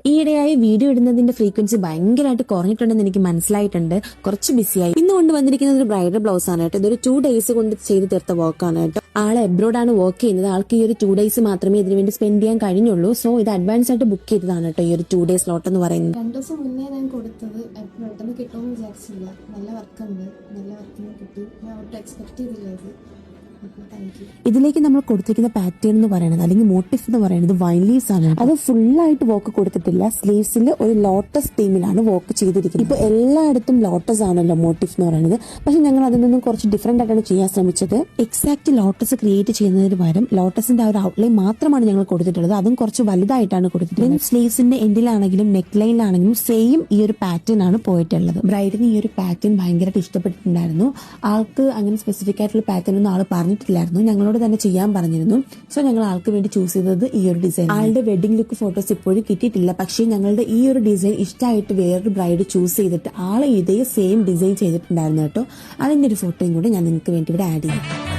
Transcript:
ഈയിടെയായി video ഇടുന്നതിന്റെ frequency ഭയങ്കരമായിട്ട് കുറഞ്ഞിട്ടുണ്ടെന്ന് എനിക്ക് മനസ്സിലായിട്ടുണ്ട്. കുറച്ച് ബിസിയായി. ഇന്ന് കൊണ്ട് വന്നിരിക്കുന്നത് ഒരു ബ്രൈഡൽ ബ്ലൗസ് ആണ് കേട്ടോ. ഇതൊരു 2 days കൊണ്ട് ചെയ്ത് തീർത്ത വർക്കാണ് കേട്ടോ. ആള് എബ്രോഡാണ് വർക്ക് ചെയ്യുന്നത്. ആൾക്ക് ഈ ഒരു 2 days മാത്രമേ ഇതിനു വേണ്ടി സ്പെൻഡ് ചെയ്യാൻ കഴിഞ്ഞുള്ളൂ. സോ ഇത് അഡ്വാൻസ് ആയിട്ട് ബുക്ക് ചെയ്തതാണ് കേട്ടോ ഈ ഒരു 2 days സ്ലോട്ട് എന്ന് പറയുന്നത്. 2 ദിവസം മുന്നേ ഞാൻ കൊടുത്തത് പെട്ടെന്ന് കിട്ടുമെന്ന് വിചാരിച്ചില്ല. നല്ല വർക്കുണ്ട്, നല്ല വർക്കിന് കിട്ടി. ഞാൻ ഒട്ടും എക്സ്പെക്ട് ചെയ്തില്ല ഇത്. ഇതിലേക്ക് നമ്മൾ കൊടുത്തിരിക്കുന്ന പാറ്റേൺ എന്ന് പറയുന്നത് അല്ലെങ്കിൽ മോട്ടീഫ് എന്ന് പറയുന്നത് വൈൻ ലീവ്സ് ആണ്. അത് ഫുള്ളായിട്ട് വർക്ക് കൊടുത്തിട്ടില്ല. സ്ലീവ്സിൽ ഒരു ലോട്ടസ് തീമിലാണ് വർക്ക് ചെയ്തിരിക്കുന്നത്. ഇപ്പൊ എല്ലായിടത്തും ലോട്ടസ് ആണല്ലോ മോട്ടീഫ് എന്ന് പറയുന്നത്. പക്ഷെ ഞങ്ങൾ അതിൽ നിന്നും കുറച്ച് ഡിഫറെന്റ് ആയിട്ടാണ് ചെയ്യാൻ ശ്രമിച്ചത്. എക്സാക്ട് ലോട്ടസ് ക്രിയേറ്റ് ചെയ്യുന്നതിന് പകരം ലോട്ടസിന്റെ ആ ഒരു ഔട്ട്ലൈൻ മാത്രമാണ് ഞങ്ങൾ കൊടുത്തിട്ടുള്ളത്. അതും കുറച്ച് വലുതായിട്ടാണ് കൊടുത്തിട്ടുള്ളത്. സ്ലീവ്സിന്റെ എൻഡിലാണെങ്കിലും നെക്ക് ലൈനിലാണെങ്കിലും സെയിം ഈ ഒരു പാറ്റേൺ ആണ് പോയിട്ടുള്ളത്. ബ്രൈഡിന് ഈ ഒരു പാറ്റേൺ ഭയങ്കരമായിട്ട് ഇഷ്ടപ്പെട്ടിട്ടുണ്ടായിരുന്നു. ആൾക്ക് അങ്ങനെ സ്പെസിഫിക് ആയിട്ടുള്ള പാറ്റേൺ ഒന്നും ആൾ പറഞ്ഞിട്ടില്ലായിരുന്നു. ഞങ്ങളോട് തന്നെ ചെയ്യാൻ പറഞ്ഞിരുന്നു. സോ ഞങ്ങൾ ആൾക്ക് വേണ്ടി ചൂസ് ചെയ്തത് ഈ ഒരു ഡിസൈൻ. ആളുടെ വെഡിങ് ലുക്ക് ഫോട്ടോസ് ഇപ്പോഴും കിട്ടിയിട്ടില്ല. പക്ഷേ ഞങ്ങളുടെ ഈ ഒരു ഡിസൈൻ ഇഷ്ടമായിട്ട് വേറൊരു ബ്രൈഡ് ചൂസ് ചെയ്തിട്ട് ആളെ ഇതേ സെയിം ഡിസൈൻ ചെയ്തിട്ടുണ്ടായിരുന്നു കേട്ടോ. അതിന്റെ ഒരു ഫോട്ടോയും കൂടെ ഞാൻ നിങ്ങൾക്ക് വേണ്ടി ഇവിടെ ആഡ് ചെയ്യാം.